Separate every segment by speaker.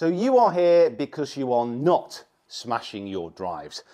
Speaker 1: So you are here because you are not smashing your drives.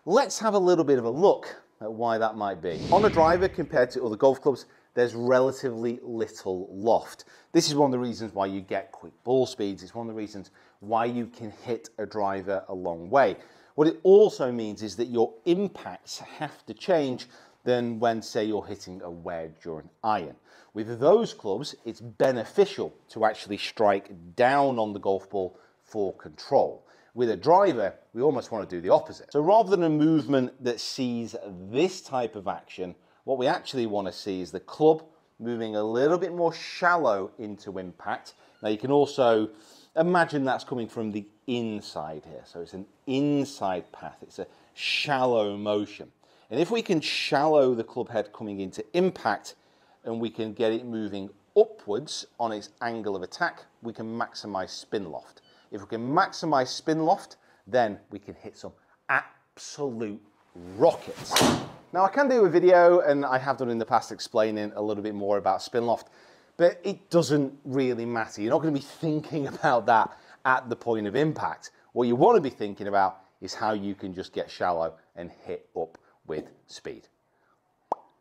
Speaker 1: Let's have a little bit of a look at why that might be. On a driver, compared to other golf clubs, there's relatively little loft. This is one of the reasons why you get quick ball speeds. It's one of the reasons why you can hit a driver a long way. What it also means is that your impacts have to change than when, say, you're hitting a wedge or an iron. With those clubs, it's beneficial to actually strike down on the golf ball for control. With a driver, we almost want to do the opposite. So rather than a movement that sees this type of action, what we actually want to see is the club moving a little bit more shallow into impact. Now you can also imagine that's coming from the inside here. So it's an inside path. It's a shallow motion. And if we can shallow the club head coming into impact and we can get it moving upwards on its angle of attack, we can maximize spin loft. If we can maximize spin loft, then we can hit some absolute rockets. Now I can do a video, and I have done in the past, explaining a little bit more about spin loft, but it doesn't really matter. You're not going to be thinking about that at the point of impact. What you want to be thinking about is how you can just get shallow and hit up with speed.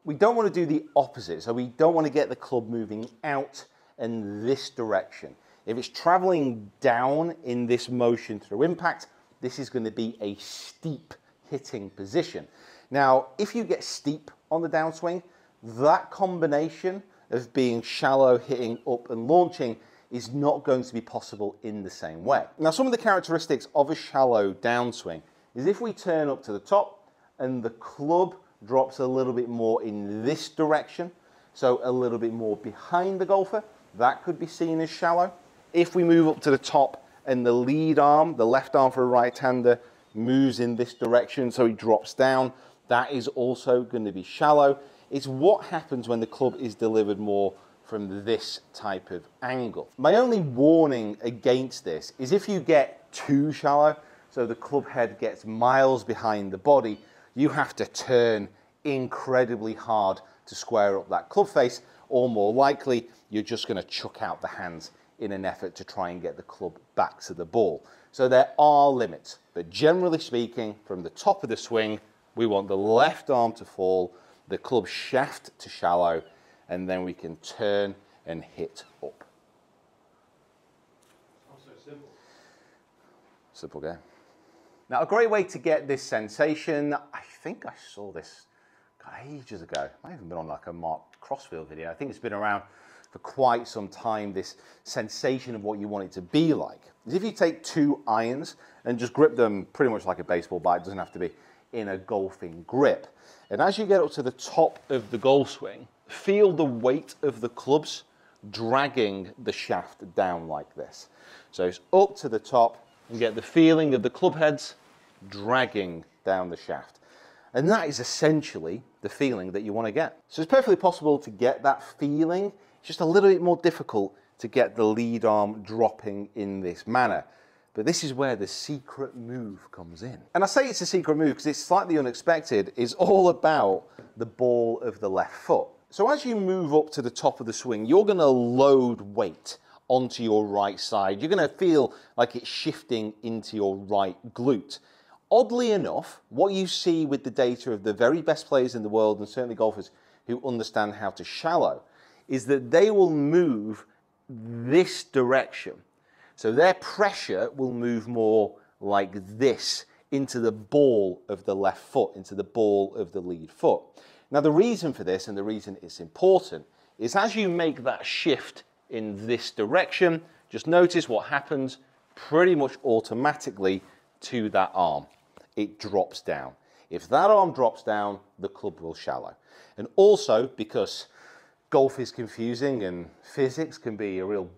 Speaker 1: We don't want to do the opposite, so we don't want to get the club moving out in this direction. If it's traveling down in this motion through impact, this is going to be a steep hitting position. Now, if you get steep on the downswing, that combination of being shallow, hitting up and launching is not going to be possible in the same way. Now, some of the characteristics of a shallow downswing is if we turn up to the top and the club drops a little bit more in this direction, so a little bit more behind the golfer, that could be seen as shallow. If we move up to the top and the lead arm, the left arm for a right-hander, moves in this direction, so he drops down, that is also going to be shallow. It's what happens when the club is delivered more from this type of angle. My only warning against this is if you get too shallow, so the club head gets miles behind the body, you have to turn incredibly hard to square up that club face, or more likely, you're just going to chuck out the hands in an effort to try and get the club back to the ball. So there are limits, but generally speaking, from the top of the swing, we want the left arm to fall, the club shaft to shallow, and then we can turn and hit up.
Speaker 2: Also simple.
Speaker 1: Simple game. Now, a great way to get this sensation, I think I saw this ages ago. It might have even been on like a Mark Crossfield video. I think it's been around for quite some time, this sensation of what you want it to be like. Is if you take two irons and just grip them pretty much like a baseball bat, it doesn't have to be in a golfing grip. And as you get up to the top of the golf swing, feel the weight of the clubs dragging the shaft down like this. So it's up to the top and get the feeling of the club heads dragging down the shaft. And that is essentially the feeling that you want to get. So it's perfectly possible to get that feeling. It's just a little bit more difficult to get the lead arm dropping in this manner. But this is where the secret move comes in. And I say it's a secret move because it's slightly unexpected. It's all about the ball of the left foot. So as you move up to the top of the swing, you're going to load weight onto your right side. You're going to feel like it's shifting into your right glute. Oddly enough, what you see with the data of the very best players in the world, and certainly golfers who understand how to shallow, is that they will move this direction. So their pressure will move more like this into the ball of the left foot, into the ball of the lead foot. Now the reason for this, and the reason it's important, is as you make that shift in this direction, just notice what happens pretty much automatically to that arm. It drops down. If that arm drops down, the club will shallow. And also, because golf is confusing and physics can be a real...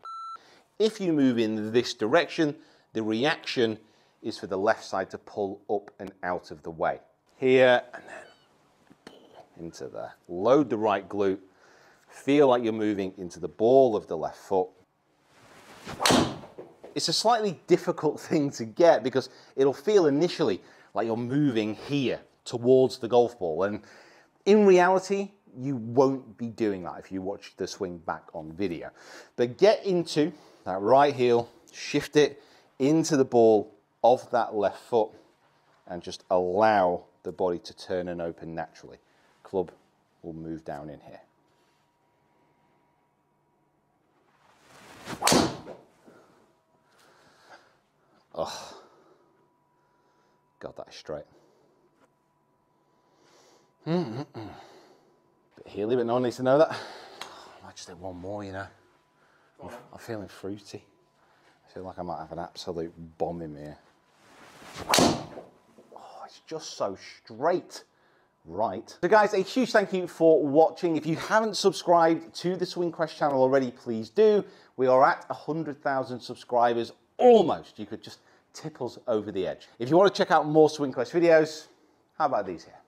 Speaker 1: If you move in this direction, the reaction is for the left side to pull up and out of the way. Here, and then into there. Load the right glute. Feel like you're moving into the ball of the left foot. It's a slightly difficult thing to get because it'll feel initially like you're moving here towards the golf ball. And in reality, you won't be doing that if you watch the swing back on video. But get into that right heel, shift it into the ball of that left foot and just allow the body to turn and open naturally. Club will move down in here. Oh, God, that is straight. Bit heely, but no one needs to know that. I might just do one more, you know. I'm feeling fruity. I feel like I might have an absolute bomb in here. Oh, it's just so straight. Right. So guys, a huge thank you for watching. If you haven't subscribed to the Swing Quest channel already, please do. We are at 100,000 subscribers, almost. You could just tip us over the edge. If you want to check out more Swing Quest videos, how about these here?